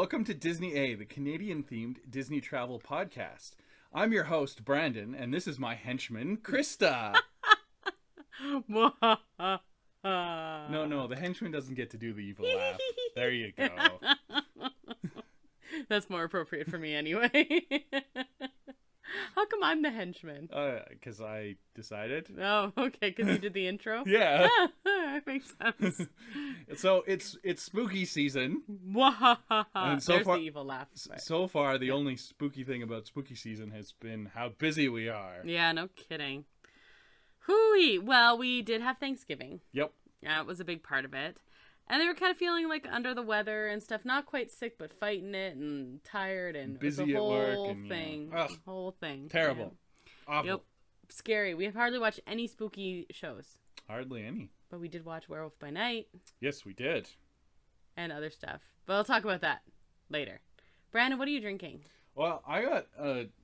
Welcome to Disney A, the Canadian-themed Disney travel podcast. I'm your host, Brandon, and this is my henchman, Krysta. No, the henchman doesn't get to do the evil laugh. There you go. That's more appropriate for me anyway. How come I'm the henchman? Because I decided. Oh, okay, because you did the intro? Yeah. Makes sense. So it's spooky season. And so there's far, the evil laugh. So far, the only spooky thing about spooky season has been how busy we are. Yeah, no kidding. Hooey. Well, we did have Thanksgiving. Yep. Yeah, it was a big part of it. And they were kind of feeling like under the weather and stuff. Not quite sick, but fighting it and tired and busy it was a at work whole and thing. Ugh, Whole thing. terrible. Yeah. Awful. Yep. Scary. We have hardly watched any spooky shows. Hardly any. But we did watch Werewolf by Night. Yes, we did. And other stuff. But I'll talk about that later. Brandon, what are you drinking? Well, I got,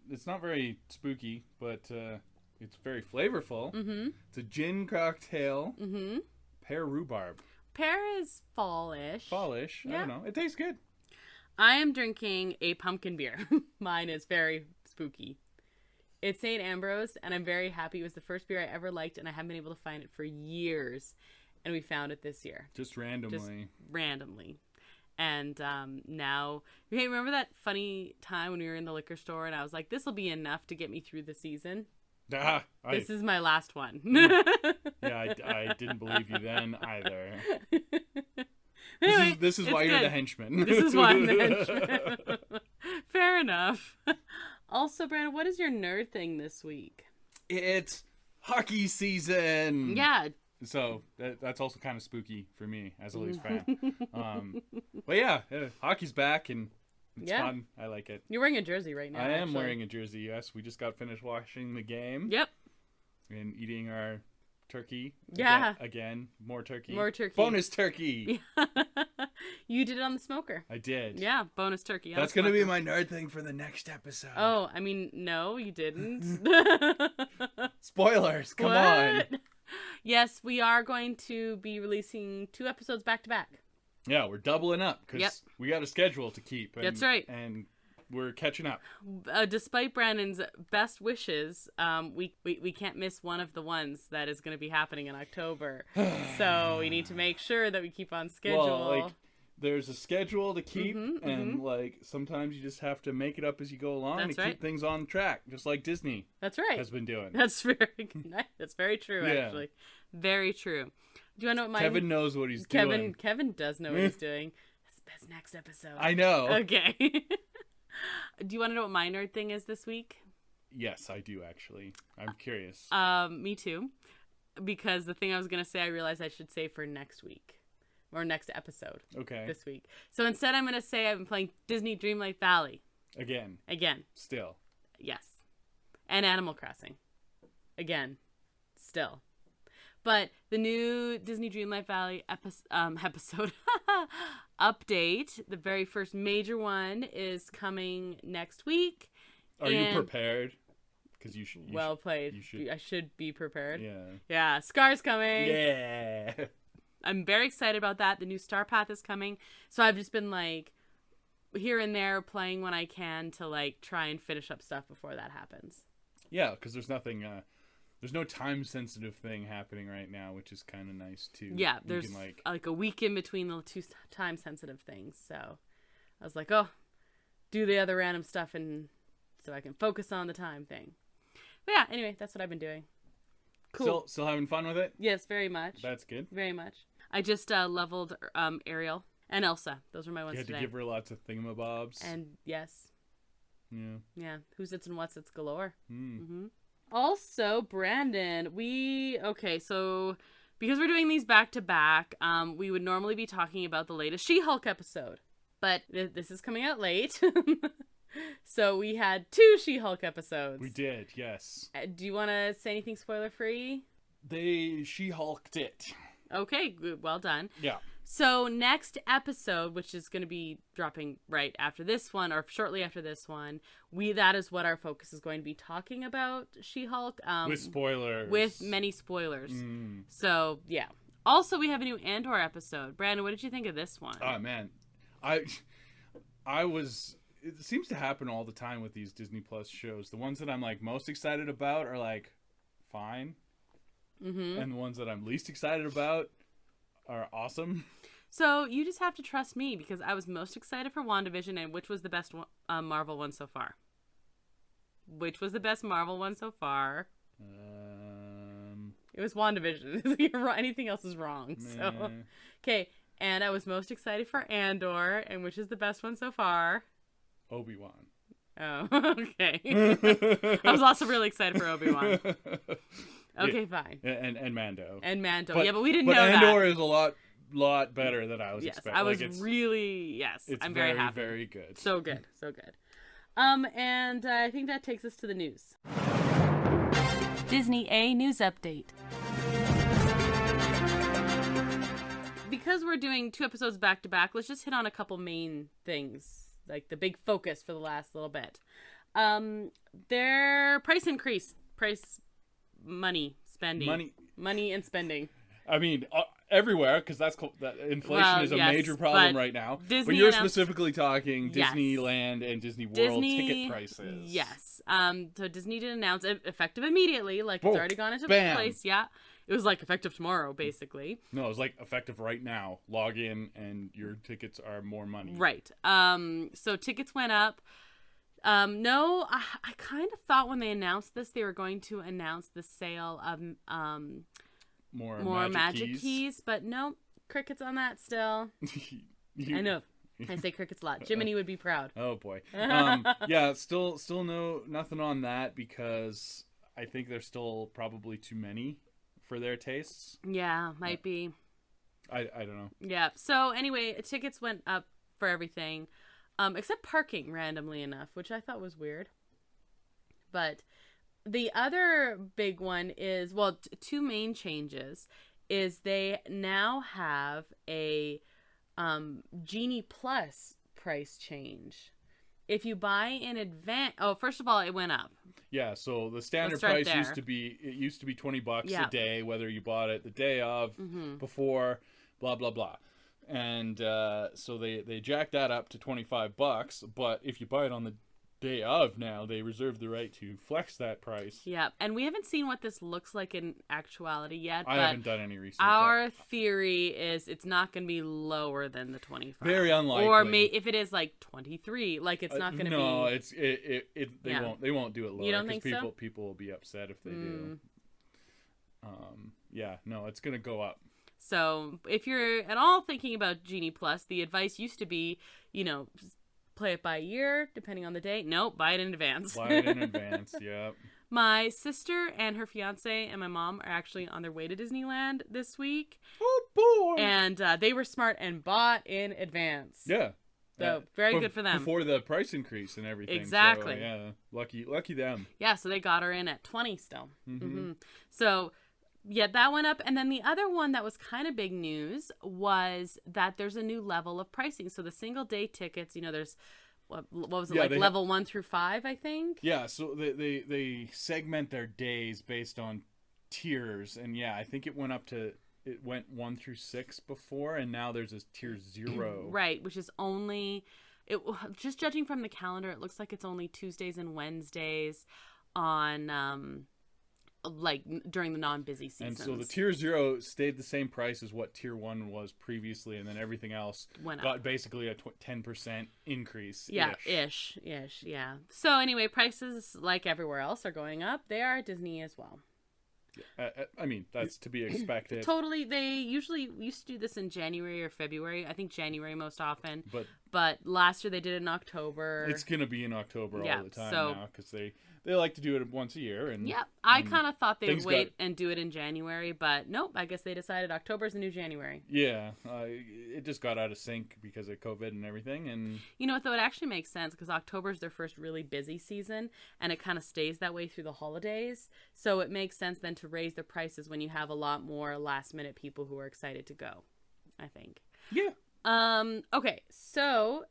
it's not very spooky, but it's very flavorful. Mm-hmm. It's a gin cocktail. Mm-hmm. Pear rhubarb. Pear is fallish. Fallish. Yeah. I don't know. It tastes good. I am drinking a pumpkin beer. Mine is very spooky. It's St. Ambrose, and I'm very happy. It was the first beer I ever liked, and I haven't been able to find it for years. And we found it this year. Just randomly. And now, hey, remember that funny time when we were in the liquor store, and I was like, this will be enough to get me through the season? This is my last one. Yeah, I didn't believe you then either. Anyway, this is why you're good. the henchman. This is why I'm the henchman. Fair enough. Also, Brandon, what is your nerd thing this week? It's hockey season. Yeah. So that's also kind of spooky for me as a Leafs fan. But yeah, hockey's back and it's fun. I like it. You're wearing a jersey right now. I am wearing a jersey, yes. We just got finished watching the game. Yep. And eating our turkey. Yeah. Again, more turkey. More turkey. Bonus turkey. You did it on the smoker. I did. Yeah, bonus turkey. That's going to be my nerd thing for the next episode. Oh, I mean, no, you didn't. Spoilers, come on. Yes, we are going to be releasing 2 episodes back to back. Yeah, we're doubling up because we got a schedule to keep. And, that's right. And we're catching up. Despite Brandon's best wishes, we can't miss one of the ones that is going to be happening in October. So we need to make sure that we keep on schedule. Well, like, there's a schedule to keep, and like sometimes you just have to make it up as you go along to keep things on track, just like Disney. That's right. Has been doing. That's very true, actually. Very true. Do you want to know what Kevin knows what he's doing. Kevin does know what he's doing. That's next episode. I know. Okay. Do you want to know what my nerd thing is this week? Yes, I do actually. I'm curious. Me too. Because the thing I was going to say, I realized I should say for next week. Or next episode. Okay. This week. So instead I'm going to say I've been playing Disney Dreamlight Valley. Again. Still. Yes. And Animal Crossing. Again. Still. But the new Disney Dreamlight Valley episode update, the very first major one, is coming next week. Are you prepared? Because you should. Well played. I should be prepared. Yeah. Yeah. Scar's coming. Yeah. I'm very excited about that. The new Star Path is coming. So I've just been like here and there playing when I can to like try and finish up stuff before that happens. Yeah, because there's nothing. There's no time-sensitive thing happening right now, which is kind of nice, too. Yeah, there's like a week in between the 2 time-sensitive things. So I was like, oh, do the other random stuff and so I can focus on the time thing. But yeah, anyway, that's what I've been doing. Cool. Still having fun with it? Yes, very much. That's good. Very much. I just leveled Ariel and Elsa. Those were my ones today. You had to give her lots of thingamabobs. And yes. Yeah. Yeah. Who's its and what's its galore. Mm-hmm. Also, Brandon, so because we're doing these back to back, we would normally be talking about the latest She-Hulk episode, but this is coming out late. So we had 2 She-Hulk episodes. We did, yes. Do you want to say anything spoiler free? They She-Hulked it. Okay, good, well done. Yeah. So next episode, which is going to be dropping right after this one or shortly after this one, that is what our focus is going to be talking about She-Hulk. With spoilers. With many spoilers. So, yeah. Also, we have a new Andor episode. Brandon, what did you think of this one? Oh, man. It seems to happen all the time with these Disney Plus shows. The ones that I'm like most excited about are like fine. Mm-hmm. And the ones that I'm least excited about are awesome. So you just have to trust me because I was most excited for WandaVision, and which was the best Marvel one so far? Which was the best Marvel one so far? It was WandaVision. You're right. Anything else is wrong. So, okay. And I was most excited for Andor, and which is the best one so far? Obi-Wan. Oh, okay. I was also really excited for Obi-Wan. Okay, fine. And Mando. And Mando. But we didn't know Andor that. But Andor is a lot better than I was expecting. I was really, I'm very happy. Very good. So good. So good. And I think that takes us to the news. Disney A News Update. Because we're doing 2 episodes back to back, let's just hit on a couple main things, like the big focus for the last little bit. Their price increase, money and spending. I mean, everywhere, because that inflation is a major problem right now. Disney but you're specifically talking Disneyland and Disney World ticket prices. Yes. So Disney did announce it effective immediately, like it's already gone into place. Yeah. It was like effective tomorrow, basically. No, it was like effective right now. Log in and your tickets are more money. Right. So tickets went up. No, I kind of thought when they announced this, they were going to announce the sale of more magic keys, but no, crickets on that still. I know. I say crickets a lot. Jiminy would be proud. Oh boy. Yeah, still nothing on that because I think there's still probably too many for their tastes. Yeah, might be. I don't know. Yeah. So anyway, tickets went up for everything, except parking randomly enough, which I thought was weird. But the other big one is, well, 2 main changes is they now have a Genie Plus price change. If you buy in advance, first of all, it went up. Yeah, so the standard price used to be $20 a day, whether you bought it the day of, before, blah blah blah, and so they jacked that up to $25. But if you buy it on the day of, now they reserve the right to flex that price. Yeah, and we haven't seen what this looks like in actuality yet. I haven't done any research. Our theory is it's not going to be lower than the 25. Very unlikely. Or if it is like 23, like it's not going to be. No, they won't do it lower. You don't think so? People will be upset if they do. Yeah, no, it's going to go up. So if you're at all thinking about Genie Plus, the advice used to be, play it by year, depending on the day. Nope, buy it in advance. Buy it in advance, yep. My sister and her fiance and my mom are actually on their way to Disneyland this week. Oh, boy! And they were smart and bought in advance. Yeah. So, very good for them. Before the price increase and everything. Exactly. So, yeah, lucky them. Yeah, so they got her in at 20 still. So, yeah, that went up. And then the other one that was kind of big news was that there's a new level of pricing. So the single day tickets, there's, what was it, level 1 through 5, I think? Yeah, so they segment their days based on tiers. And yeah, I think it went 1 through 6 before, and now there's this tier 0. Right, which is only, just judging from the calendar, it looks like it's only Tuesdays and Wednesdays on, during the non-busy seasons. And so the tier 0 stayed the same price as what tier 1 was previously, and then everything else got basically a 10% increase. Yeah, ish, yeah. So anyway, prices, like everywhere else, are going up. They are at Disney as well. I mean, that's to be expected. Totally. They usually used to do this in January or February. I think January most often. But last year they did it in October. It's going to be in October all the time now because they like to do it once a year. And yeah, I kind of thought they would wait and do it in January, but nope. I guess they decided October's the new January. Yeah, it just got out of sync because of COVID and everything. And you know what, though? It actually makes sense because October's their first really busy season, and it kind of stays that way through the holidays. So it makes sense then to raise the prices when you have a lot more last-minute people who are excited to go, I think. Yeah. Okay, so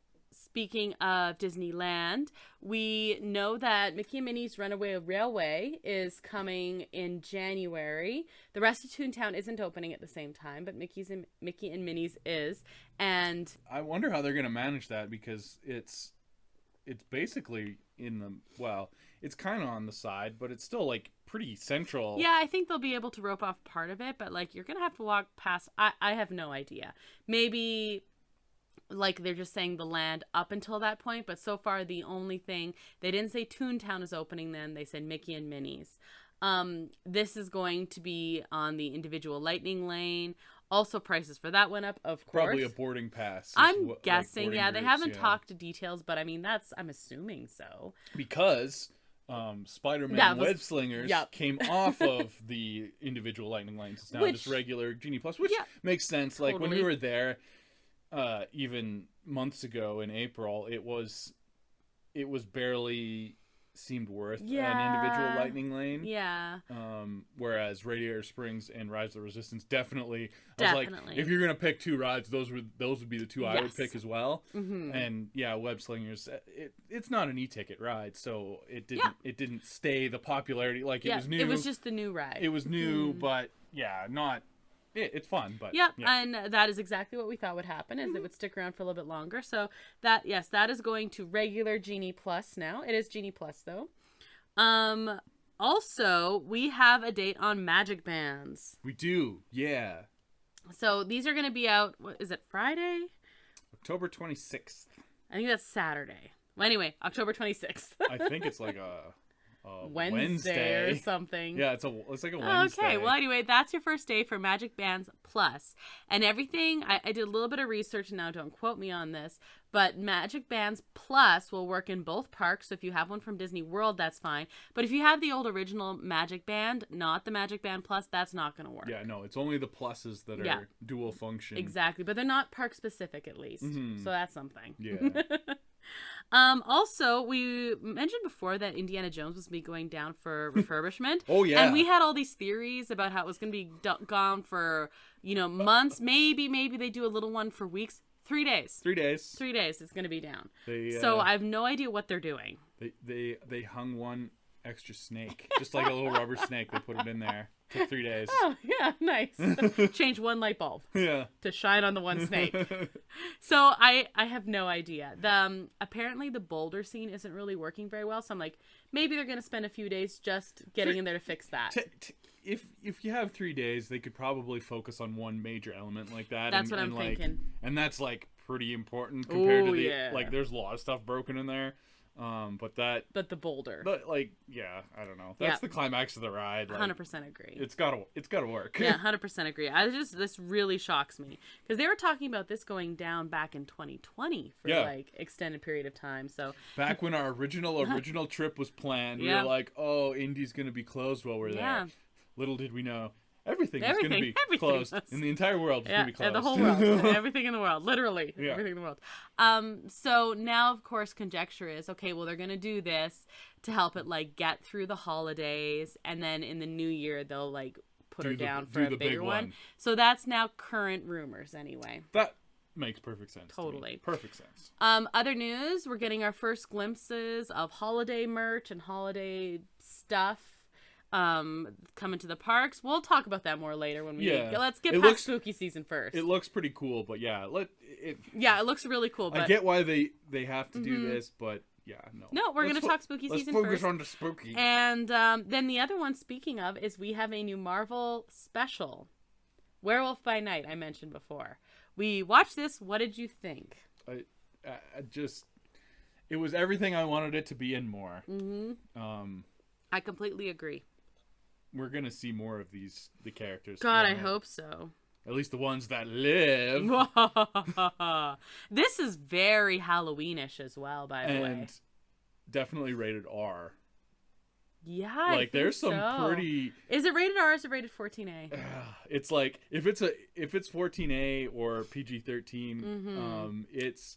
speaking of Disneyland, we know that Mickey and Minnie's Runaway Railway is coming in January. The rest of Toontown isn't opening at the same time, but Mickey and Minnie's is. And I wonder how they're going to manage that, because it's basically it's kind of on the side, but it's still like pretty central. Yeah, I think they'll be able to rope off part of it, but like you're going to have to walk past. I have no idea. Maybe like they're just saying the land up until that point, but so far the only thing, they didn't say Toontown is opening then, they said Mickey and Minnie's. This is going to be on the individual Lightning Lane. Also, prices for that went up, of course. Probably a boarding pass. I'm guessing, yeah. They haven't talked details, but I mean, I'm assuming so. Because Spider-Man Web Slingers came off of the individual Lightning Lanes. It's now just regular Genie Plus, which makes sense. Totally. Like when we were there, even months ago in April, it was barely seemed worth an individual Lightning Lane. Yeah. Whereas Radiator Springs and Rise of the Resistance definitely. I was like, if you're gonna pick two rides, those would be the two I would pick as well. Mm-hmm. And yeah, Web Slingers, it's not an e-ticket ride, so it didn't stay the popularity. Like it was new. It was just the new ride. It was new, but not. It's fun, but yeah, and that is exactly what we thought would happen, is it would stick around for a little bit longer. So that is going to regular Genie Plus now. It is Genie Plus though. Also, we have a date on Magic Bands. We do, yeah. So these are going to be out. What is it? Friday? October 26th. I think that's Saturday. Well, anyway, October 26th. I think it's like a Wednesday or something. Yeah, it's like a Wednesday. Okay, well anyway, that's your first day for Magic Bands Plus. And everything, I did a little bit of research, now don't quote me on this, but Magic Bands Plus will work in both parks. So if you have one from Disney World, that's fine. But if you have the old original Magic Band, not the Magic Band Plus, that's not going to work. Yeah, no, it's only the pluses that are dual function. Exactly, but they're not park specific at least. Mm-hmm. So that's something. Yeah. Also, we mentioned before that Indiana Jones was going down for refurbishment. Oh, yeah. And we had all these theories about how it was going to be gone for, months. Maybe they do a little one for weeks. 3 days. 3 days. 3 days it's going to be down. So I have no idea what they're doing. They hung one extra snake. Just like a little rubber snake. They put it in there. Took 3 days. Oh, yeah, nice. Change one light bulb. Yeah. To shine on the one snake. So I have no idea. Apparently the boulder scene isn't really working very well. So I'm like, maybe they're going to spend a few days just getting in there to fix that. If you have 3 days, they could probably focus on one major element like that. That's what I'm thinking. And that's like pretty important compared to like there's a lot of stuff broken in there. But the boulder. But like, yeah, I don't know. That's the climax of the ride. Like, 100% agree. It's gotta work. Yeah, 100% agree. This really shocks me because they were talking about this going down back in 2020 for like extended period of time. So back when our original trip was planned, we were like, oh, Indy's gonna be closed while we're there. Little did we know. Everything is going to be closed. In the entire world is going to be closed. The whole world. Everything in the world. Literally. Yeah. Everything in the world. So now, of course, conjecture is, okay, well, they're going to do this to help it, like, get through the holidays. And then in the new year, they'll, like, put her down for a bigger one. So that's now current rumors, anyway. That makes perfect sense. Totally. Perfect sense. Other news, we're getting our first glimpses of holiday merch and holiday stuff. Coming to the parks. We'll talk about that more later when we let's get past spooky season first. It looks pretty cool, but it looks really cool. But I get why they have to do this, but no, we're gonna talk spooky season first. Let's focus on the spooky. And then the other one, speaking of, is we have a new Marvel special, Werewolf by Night. I mentioned before. We watched this. What did you think? I just, it was everything I wanted it to be and more. Mm-hmm. I completely agree. We're going to see more of the characters. God, I hope so. At least the ones that live. This is very Halloweenish as well, by the way. And definitely rated R. Yeah, like there's some pretty. Is it rated R or is it rated 14A? It's like if it's 14A or PG-13, it's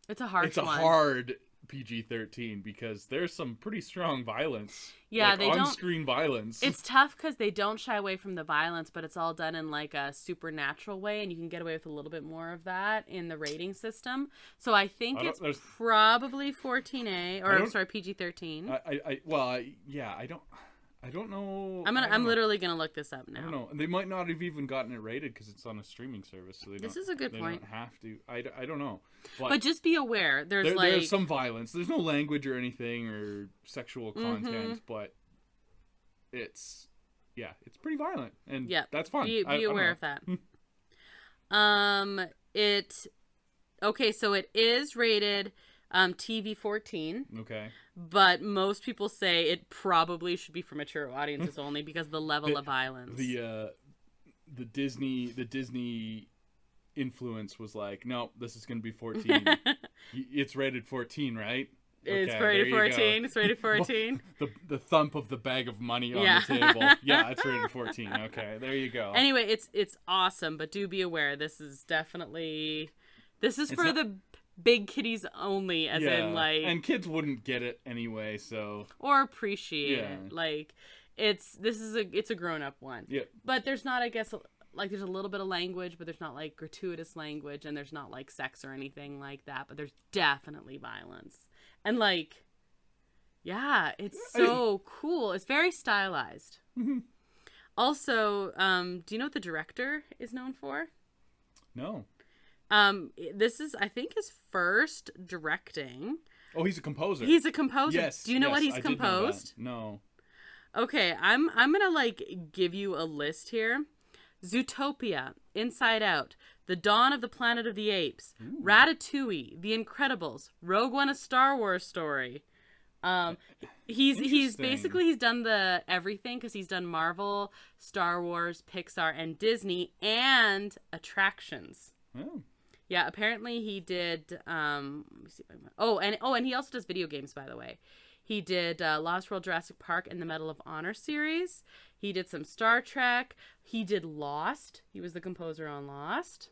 a hard one. Hard PG-13 because there's some pretty strong violence. Yeah, like they don't. On-screen violence. It's tough because they don't shy away from the violence, but it's all done in like a supernatural way, and you can get away with a little bit more of that in the rating system. So I think it's probably 14A or PG-13. I don't know. I'm literally gonna look this up now. I don't know. They might not have even gotten it rated because it's on a streaming service. So this is a good point. They don't have to. I don't know. But just be aware. There's some violence. There's no language or anything or sexual content, but it's pretty violent, and that's fun. Be aware of that. So it is rated TV 14. Okay. But most people say it probably should be for mature audiences only because of the level of violence. The Disney influence was like, no, this is going to be 14. It's rated 14, right? It's rated 14. It's rated 14. The thump of the bag of money on the table. Yeah, it's rated 14. Okay, there you go. Anyway, it's awesome, but do be aware. This is the big kiddies only, as in like, and kids wouldn't get it anyway, so or appreciate it. Like it's a grown up one. Yeah. But there's not, I guess, like there's a little bit of language, but there's not like gratuitous language, and there's not like sex or anything like that. But there's definitely violence, and like, yeah, it's so cool. It's very stylized. Mm-hmm. Also, do you know what the director is known for? No. This is, I think, his first directing. Oh, he's a composer. He's a composer. Yes. Do you know what he's composed? No. Okay, I'm gonna like give you a list here. Zootopia, Inside Out, The Dawn of the Planet of the Apes, Ratatouille, The Incredibles, Rogue One: A Star Wars Story. He's done the everything because he's done Marvel, Star Wars, Pixar, and Disney, and attractions. Oh. Yeah, apparently he did. Let me see. And he also does video games, by the way. He did Lost World, Jurassic Park, and the Medal of Honor series. He did some Star Trek. He did Lost. He was the composer on Lost.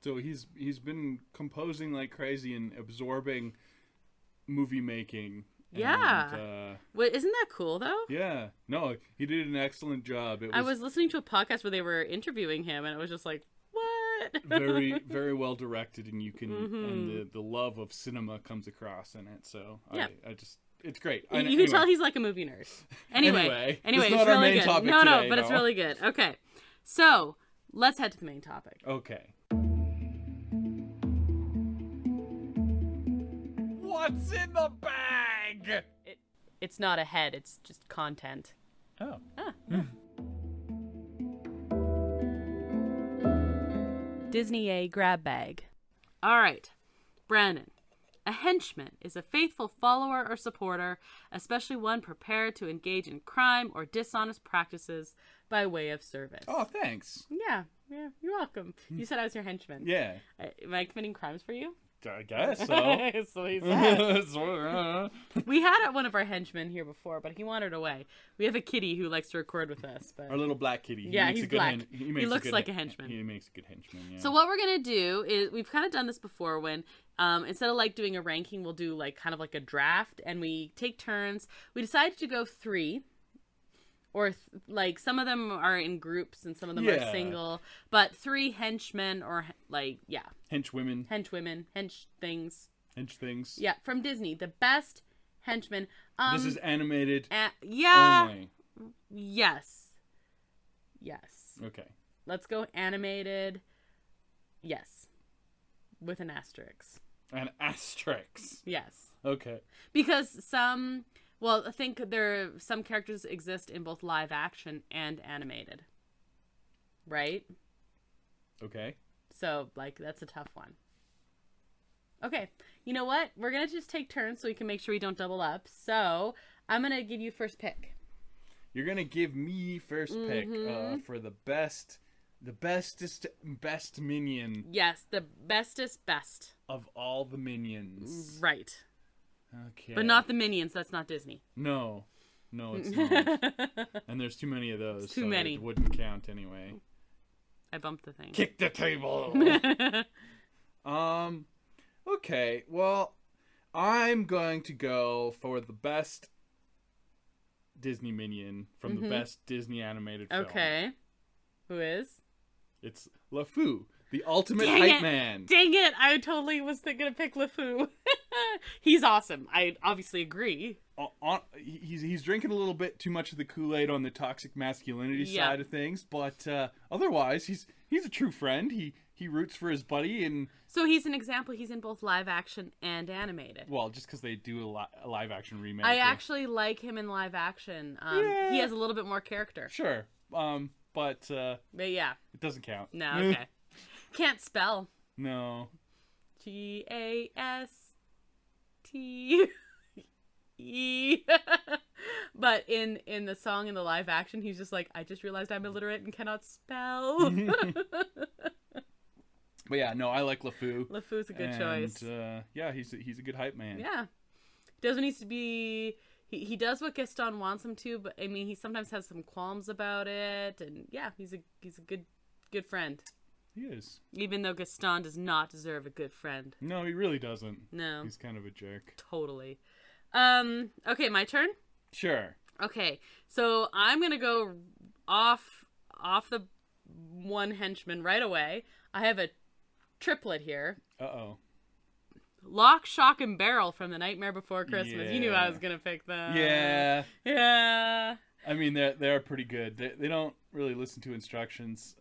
So he's been composing like crazy and absorbing movie making. Yeah. Wait, isn't that cool though? Yeah. No, he did an excellent job. I was listening to a podcast where they were interviewing him, and it was just like, very, very well directed, and you can and the love of cinema comes across in it. So I just, it's great. You can tell he's like a movie nerd. Anyway, it's not really our main good. topic No, today, but it's really good. Okay, so let's head to the main topic. Okay. What's in the bag? It's not a head. It's just content. Oh. Disney A grab bag. All right, Brandon. A henchman is a faithful follower or supporter, especially one prepared to engage in crime or dishonest practices by way of service. Oh, thanks. Yeah, you're welcome. You said I was your henchman. Yeah. Am I committing crimes for you? I guess so. That's what he said. We had one of our henchmen here before, but he wandered away. We have a kitty who likes to record with us. But... Our little black kitty. He's black. He looks like a henchman. He makes a good henchman, yeah. So what we're going to do is, we've kind of done this before when, instead of like doing a ranking, we'll do like kind of like a draft, and we take turns. We decided to go 3. Or like some of them are in groups and some of them are single, but 3 henchmen or henchwomen, hench things. Yeah, from Disney, the best henchmen. This is animated. Only. Yes. Okay. Let's go animated. Yes, with an asterisk. An asterisk. Yes. Okay. Because I think some characters exist in both live action and animated. Right? Okay. So, that's a tough one. Okay. You know what? We're going to just take turns so we can make sure we don't double up. So, I'm going to give you first pick. You're going to give me first pick for the best minion. Yes, the bestest best. Of all the minions. Right. Okay. But not the Minions. That's not Disney. No, it's not. And there's too many of those. Too many. It wouldn't count anyway. I bumped the thing. Kick the table. Okay. Well, I'm going to go for the best Disney minion from the best Disney animated film. Okay. Who is? It's LeFou, the ultimate hype man. Dang it! I totally was gonna pick LeFou. He's awesome. I obviously agree. He's drinking a little bit too much of the Kool-Aid on the toxic masculinity side of things, but otherwise he's a true friend. He roots for his buddy, and so he's an example. He's in both live action and animated. Well, just because they do a live action remake. I actually like him in live action. He has a little bit more character. Sure, but yeah, it doesn't count. No, okay. Can't spell. No. GASTE. But in the song, in the live action, he's just like, I just realized I'm illiterate and cannot spell. But yeah, no, I like LeFou. LeFou's a good choice. Yeah, he's a good hype man. Yeah. Doesn't need to be... He does what Gaston wants him to, but I mean, he sometimes has some qualms about it. And yeah, he's a good friend. He is. Even though Gaston does not deserve a good friend. No, he really doesn't. No. He's kind of a jerk. Totally. Okay, my turn? Sure. Okay, so I'm going to go off the one henchman right away. I have a triplet here. Uh-oh. Lock, Shock, and Barrel from The Nightmare Before Christmas. Yeah. You knew I was going to pick them. Yeah. Yeah. I mean, they're pretty good. They don't really listen to instructions,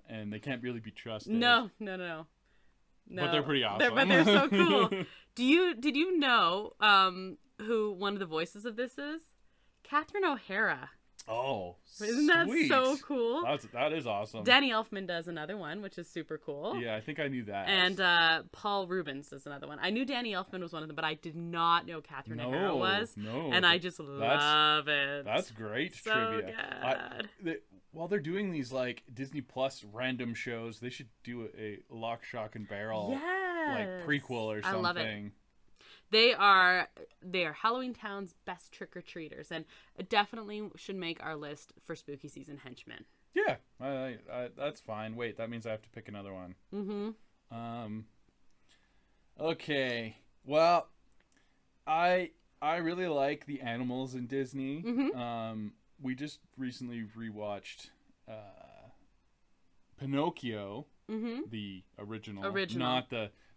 and they can't really be trusted. No. But they're pretty awesome. They're so cool. Did you know who one of the voices of this is? Catherine O'Hara. Oh, isn't that sweet. so cool? That is awesome. Danny Elfman does another one, which is super cool. Yeah, I think I knew that. And Paul Rubens does another one. I knew Danny Elfman was one of them, but I did not know Catherine O'Hara was. No, and I just love it. That's great so trivia. Good. While they're doing these like Disney Plus random shows, they should do a Lock, Shock, and Barrel like prequel or something. I love it. They are Halloween Town's best trick-or-treaters, and definitely should make our list for spooky season henchmen. Yeah, that's fine. Wait, that means I have to pick another one. Mm-hmm. Okay. Well, I really like the animals in Disney. Mm-hmm. We just recently rewatched Pinocchio, the original,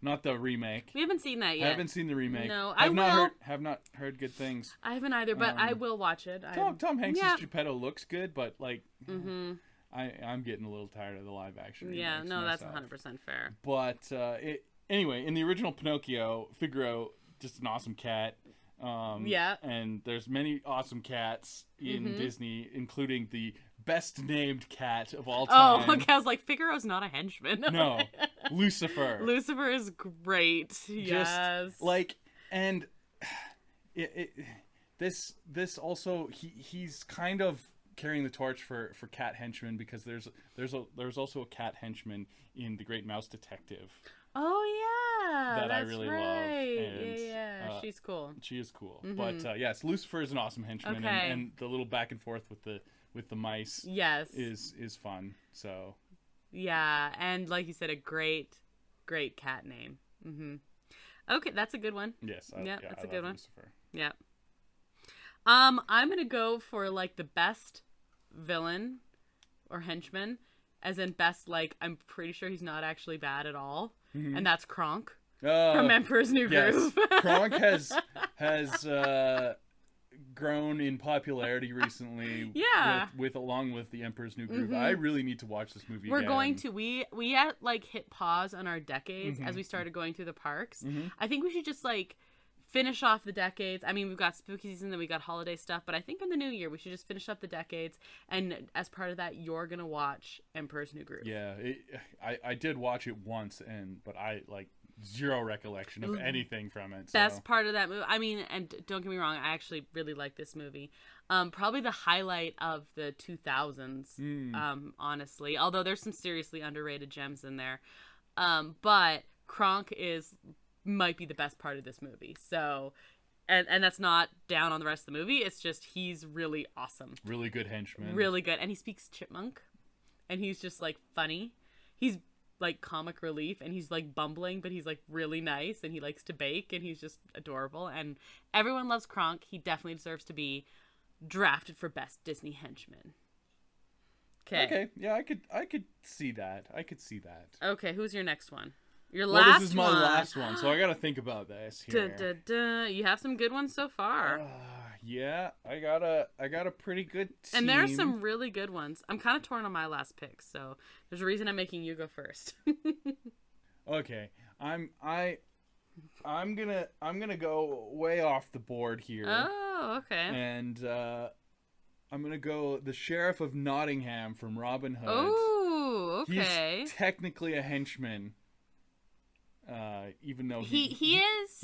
not the remake. We haven't seen that yet. I haven't seen the remake. No, have not heard good things. I haven't either, but I will watch it. Tom Hanks' Geppetto looks good, but like, I'm getting a little tired of the live action. Yeah, no, that's 100% fair. But anyway, in the original Pinocchio, Figaro, just an awesome cat. And there's many awesome cats in Disney, including the best named cat of all time. Oh, okay. I was like, Figaro's not a henchman. No, Lucifer. Lucifer is great. Yes. Just like, and this also he's kind of carrying the torch for cat henchmen, because there's also a cat henchman in The Great Mouse Detective. Oh yeah, that I really love. And, yeah, she's cool. She is cool. But yes, Lucifer is an awesome henchman, and the little back and forth with the mice, is fun. So yeah, and like you said, a great cat name. Okay, that's a good one. Yes, that's a good one. Lucifer. Yeah. I'm gonna go for like the best villain or henchman, as in best. Like, I'm pretty sure he's not actually bad at all, and that's Kronk from Emperor's New Groove. Kronk has grown in popularity recently. Along with the Emperor's New Groove. I really need to watch this movie. We're going to. We had like hit pause on our decades as we started going through the parks. I think we should just like finish off the decades. I mean, we've got spooky season, then we got holiday stuff, but I think in the new year we should just finish up the decades, and as part of that, you're gonna watch Emperor's New Groove. Yeah, I did watch it once, but I like zero recollection of anything from it. So. Best part of that movie. I mean, and don't get me wrong, I actually really like this movie. Probably the highlight of the 2000s. Honestly, although there's some seriously underrated gems in there. But Kronk might be the best part of this movie. So, and that's not down on the rest of the movie. It's just he's really awesome. Really good henchman. Really good, and he speaks chipmunk, and he's just like funny. He's like comic relief, and he's like bumbling, but he's like really nice, and he likes to bake, and he's just adorable, and everyone loves Kronk. He definitely deserves to be drafted for best Disney henchman. Okay. Yeah, I could see that. Okay, who's your next one? Your last one. This is my last one, so I gotta think about this here. You have some good ones so far. Yeah, I got a pretty good team. And there are some really good ones. I'm kind of torn on my last pick, so there's a reason I'm making you go first. Okay, I'm gonna go way off the board here. Oh, okay. And I'm gonna go the Sheriff of Nottingham from Robin Hood. Oh, okay. He's technically a henchman. Even though he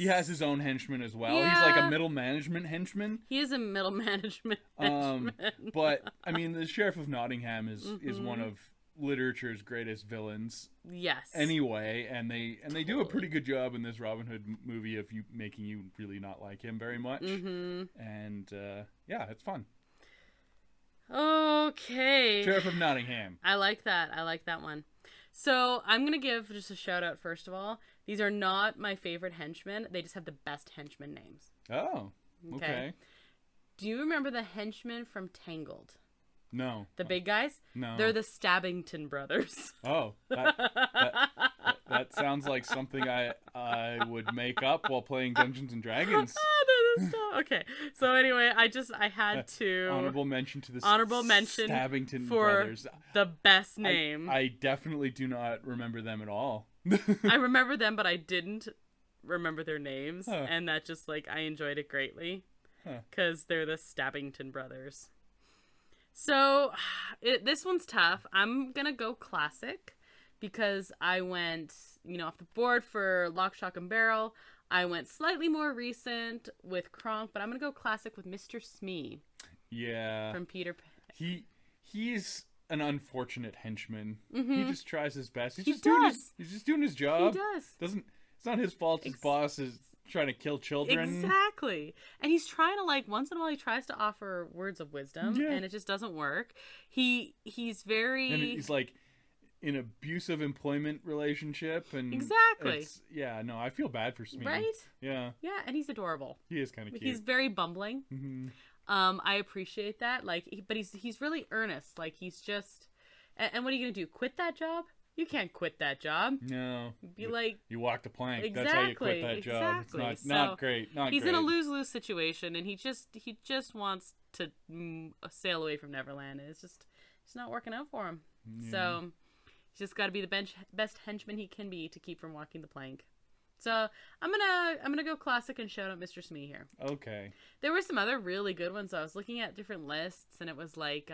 has his own henchman as well. Yeah. He's like a middle management henchman. He is a middle management henchman. But I mean, the Sheriff of Nottingham is one of literature's greatest villains. Yes. Anyway, and they do a pretty good job in this Robin Hood movie of making you really not like him very much. Mm-hmm. And yeah, it's fun. Okay. Sheriff of Nottingham. I like that one. So I'm going to give just a shout out first of all. These are not my favorite henchmen. They just have the best henchman names. Oh, okay. Do you remember the henchmen from Tangled? No. The big guys? No. They're the Stabbington brothers. Oh, that sounds like something I would make up while playing Dungeons and Dragons. Okay, so anyway, I had to honorable mention to the Stabbington for brothers. The best name. I definitely do not remember them at all. I remember them, but I didn't remember their names, and that just like I enjoyed it greatly because they're the Stabbington brothers. So this one's tough. I'm gonna go classic because I went off the board for Lock, Shock, and Barrel. I went slightly more recent with Kronk, but I'm going to go classic with Mr. Smee. Yeah. From Peter Pan. He's an unfortunate henchman. Mm-hmm. He just tries his best. He's just doing his job. He does. It's not his fault his boss is trying to kill children. Exactly. And he's trying to once in a while he tries to offer words of wisdom and it just doesn't work. He's very and he's like in abusive employment relationship and exactly. I feel bad for Smee. Right? Yeah. Yeah, and he's adorable. He is kind of cute. He's very bumbling. Mm-hmm. I appreciate that. But he's really earnest. He's just. And what are you gonna do? Quit that job? You can't quit that job. No. You walk the plank. Exactly. That's how you quit that job. It's not great. He's in a lose-lose situation, and he just wants to sail away from Neverland, and it's not working out for him. Yeah. So. He's just got to be the best henchman he can be to keep from walking the plank. So I'm gonna go classic and shout out Mr. Smee here. Okay. There were some other really good ones. I was looking at different lists, and it was like,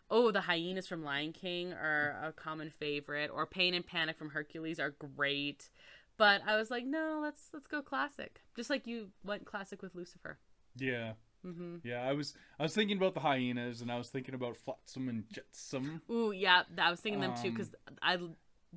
the hyenas from Lion King are a common favorite, or Pain and Panic from Hercules are great. But I was like, no, let's go classic. Just like you went classic with Lucifer. Yeah. Mm-hmm. Yeah, I was thinking about the hyenas, and I was thinking about Flotsam and Jetsam. Ooh, yeah, I was thinking them too, because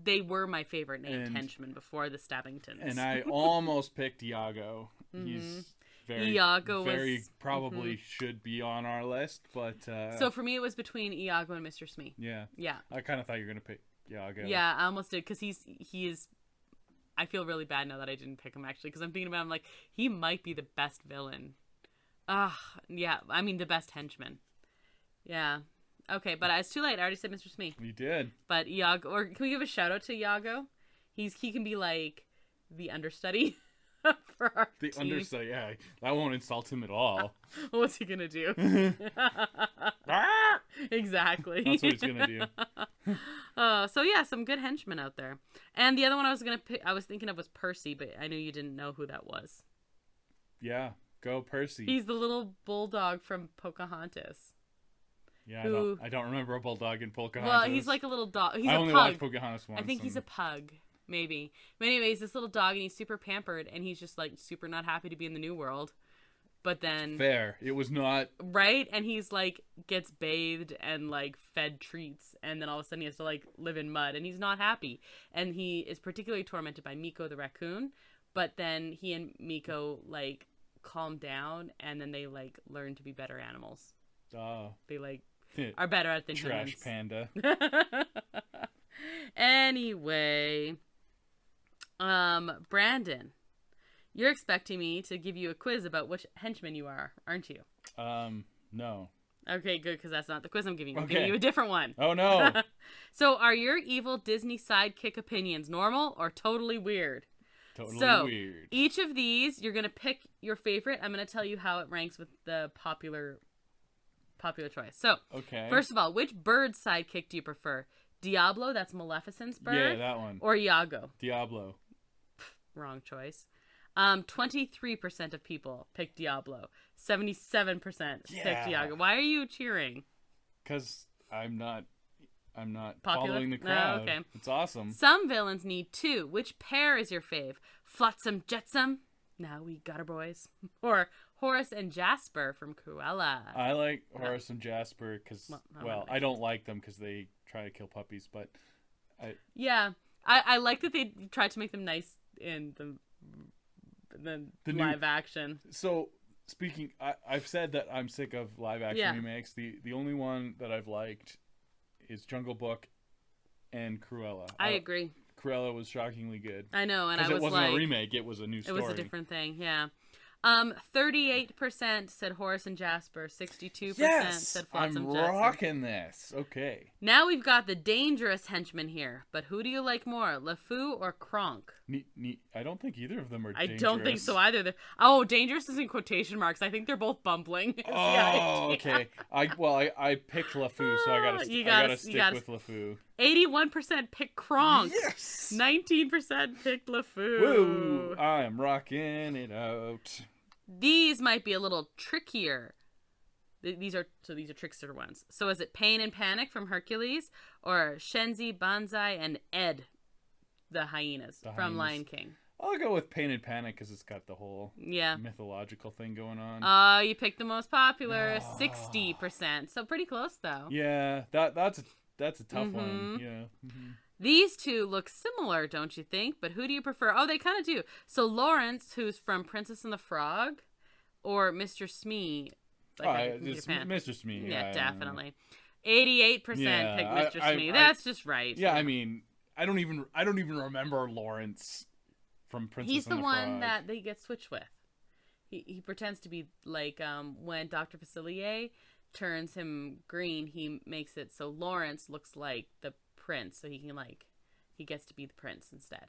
they were my favorite named henchmen before the Stabbingtons. And I almost picked Iago. Mm-hmm. He's probably should be on our list, but so for me it was between Iago and Mr. Smee. Yeah. Yeah. I kind of thought you were gonna pick Iago. Yeah, I almost did, because he is. I feel really bad now that I didn't pick him actually, because I'm thinking about him he might be the best villain. Yeah, I mean the best henchman. Yeah. Okay, but it's too late. I already said Mr. Smee. You did. But Iago, or can we give a shout out to Iago? He can be the understudy for our team. The understudy, yeah. That won't insult him at all. What's he gonna do? Exactly. That's what he's gonna do. So yeah, some good henchmen out there. And the other one I was thinking of was Percy, but I knew you didn't know who that was. Yeah. Go Percy. He's the little bulldog from Pocahontas. Yeah, I don't remember a bulldog in Pocahontas. Well, he's like a little dog. He's a pug. I only watched Pocahontas once. I think he's a pug, maybe. But anyways, this little dog, and he's super pampered, and he's just super not happy to be in the New World. But then... Fair. It was not... Right? And he's gets bathed and fed treats, and then all of a sudden he has to live in mud, and he's not happy. And he is particularly tormented by Miko the raccoon, but then he and Miko calm down, and then they learn to be better animals. Oh. They are better at than trash humans. panda. Anyway, Brandon, you're expecting me to give you a quiz about which henchman you are, aren't you? No. Okay, good, because that's not the quiz I'm giving you. I'm giving you a different one. Oh, no. So, are your evil Disney sidekick opinions normal or totally weird? Totally weird. Each of these, you're going to pick your favorite. I'm going to tell you how it ranks with the popular choice. So, First of all, which bird sidekick do you prefer? Diablo, that's Maleficent's bird? Yeah, that one. Or Iago? Diablo. Wrong choice. 23% of people picked Diablo. 77% picked Iago. Why are you cheering? Because I'm not popular? Following the crowd. No, okay. It's awesome. Some villains need two. Which pair is your fave? Flotsam Jetsam? Now we got our boys. Or Horace and Jasper from Cruella? I like Horace and Jasper because, I don't like them because they try to kill puppies, but I like that they tried to make them nice in the live action. So, speaking, I've said that I'm sick of live action remakes. The only one that I've liked is Jungle Book and Cruella. I agree. Cruella was shockingly good. I know, and I was it wasn't a remake; it was a new story. It was a different thing. Yeah. 38% said Horace and Jasper. 62% said Flotsam Jetsam. I'm rocking this. Okay. Now we've got the dangerous henchmen here. But who do you like more, LeFou or Kronk? I don't think either of them are dangerous. I don't think so either. Dangerous is in quotation marks. I think they're both bumbling. Okay. I picked LeFou, so I gotta stick with LeFou. 81% picked Kronk. Yes. 19% picked LeFou. Woo! I am rocking it out. These might be a little trickier. These are trickster ones. So is it Pain and Panic from Hercules or Shenzi, Banzai, and Ed, the hyenas from Lion King? I'll go with Pain and Panic because it's got the whole mythological thing going on. You picked the most popular, 60%. So pretty close though. Yeah, that's a tough one. Yeah. Mm-hmm. These two look similar, don't you think? But who do you prefer? Oh, they kind of do. So Lawrence, who's from Princess and the Frog, or Mr. Smee? Mr. Smee. Yeah, definitely. 88% picked Mr. Smee. That's just right. Yeah, I mean, I don't even remember Lawrence from Princess He's and the the Frog. one that they get switched with. He pretends to be like when Dr. Facilier turns him green, he makes it so Lawrence looks like the prince, so he gets to be the prince instead.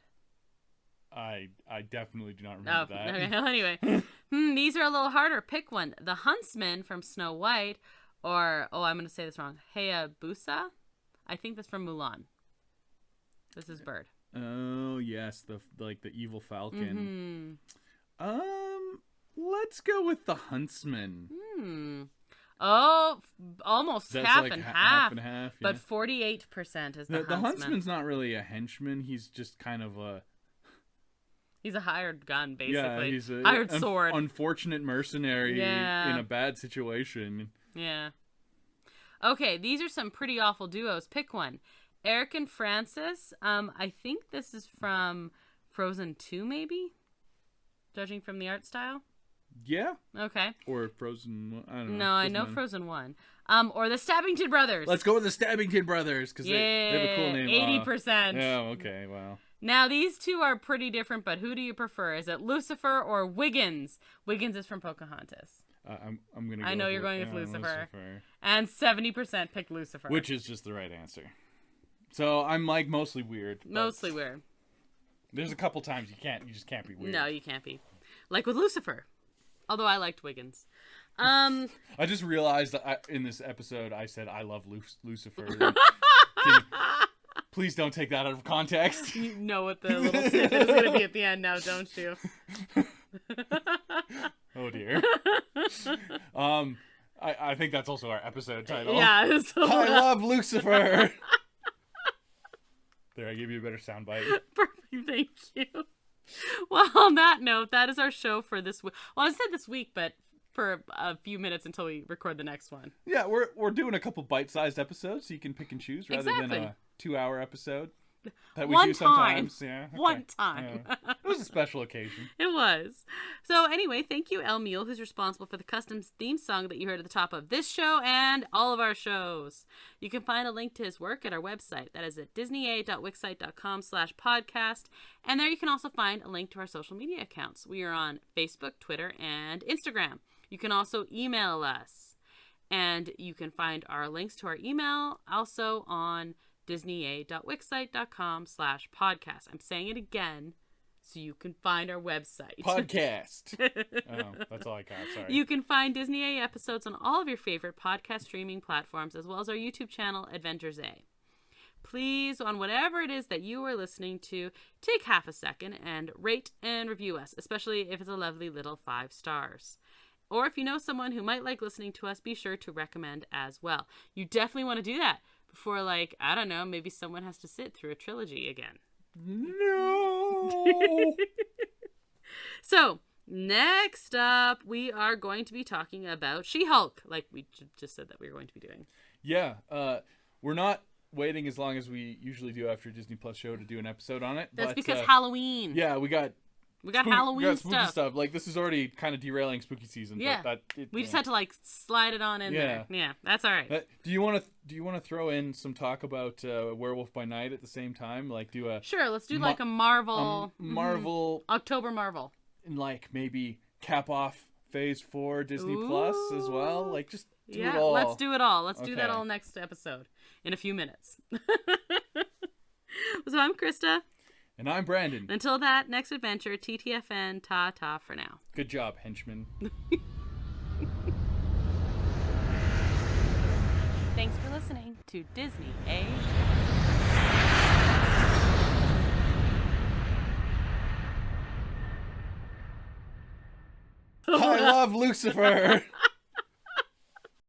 I definitely do not remember that. Okay. Anyway, these are a little harder. Pick one: the Huntsman from Snow White, or I'm going to say this wrong, Hayabusa. I think that's from Mulan. This is bird. Oh yes, the evil falcon. Let's go with the Huntsman. Oh, almost half and half. Yeah. But 48% is the Huntsman. The Huntsman's not really a henchman. He's just kind of he's a hired gun, basically. Yeah, he's a hired sword. Unfortunate mercenary in a bad situation. Yeah. Okay, these are some pretty awful duos. Pick one. Eric and Francis. I think this is from Frozen 2, maybe? Judging from the art style? Yeah. Okay. Or Frozen 1. I don't know. No, I know Frozen 1. Or the Stabbington Brothers. Let's go with the Stabbington Brothers because they have a cool name. 80%. Oh, okay. Wow. Now, these two are pretty different, but who do you prefer? Is it Lucifer or Wiggins? Wiggins is from Pocahontas. I'm gonna. I know you're going with Lucifer. And 70% picked Lucifer, which is just the right answer. So I'm mostly weird. Mostly weird. There's a couple times you just can't be weird. No, you can't be. Like with Lucifer. Although I liked Wiggins. I just realized that in this episode I said I love Lucifer. Please don't take that out of context. You know what the little snip is going to be at the end now, don't you? Oh dear. I think that's also our episode title. Yeah. I love Lucifer. There, I gave you a better soundbite. Perfect, thank you. Well, on that note, that is our show for this week. Well, I said this week, but for a few minutes until we record the next one. Yeah, we're doing a couple bite-sized episodes, so you can pick and choose rather than a 2-hour episode. That we do sometimes. Yeah. Okay. One time. Yeah. It was a special occasion. It was. So anyway, thank you, El Mule, who's responsible for the custom theme song that you heard at the top of this show and all of our shows. You can find a link to his work at our website. That is at disneya.wixsite.com/podcast. And there you can also find a link to our social media accounts. We are on Facebook, Twitter, and Instagram. You can also email us. And you can find our links to our email also on disneya.wixsite.com/podcast. I'm saying it again so you can find our website. Podcast. Oh, that's all I got. Sorry. You can find Disney A episodes on all of your favorite podcast streaming platforms, as well as our YouTube channel, Adventures A. Please, on whatever it is that you are listening to, take half a second and rate and review us, especially if it's a lovely little 5 stars. Or if you know someone who might like listening to us, be sure to recommend as well. You definitely want to do that before, like, I don't know, maybe someone has to sit through a trilogy again. No! So, next up, we are going to be talking about She-Hulk, like we just said that we were going to be doing. Yeah, we're not waiting as long as we usually do after a Disney Plus show to do an episode on it. That's because Halloween. Yeah, we got Halloween spooky stuff. Like, this is already kind of derailing spooky season. Yeah, but we just had to like slide it on in there. Yeah, that's all right. Do you want to throw in some talk about Werewolf by Night at the same time? Like, do a sure. Let's do like a Marvel October Marvel, and like maybe cap off Phase 4 Disney Plus as well. Like, just do it all. Let's do it all. Let's do that all next episode in a few minutes. So I'm Krysta. And I'm Brandon. Until that next adventure, TTFN, ta-ta for now. Good job, Henchmen. Thanks for listening to Disney A. I love Lucifer.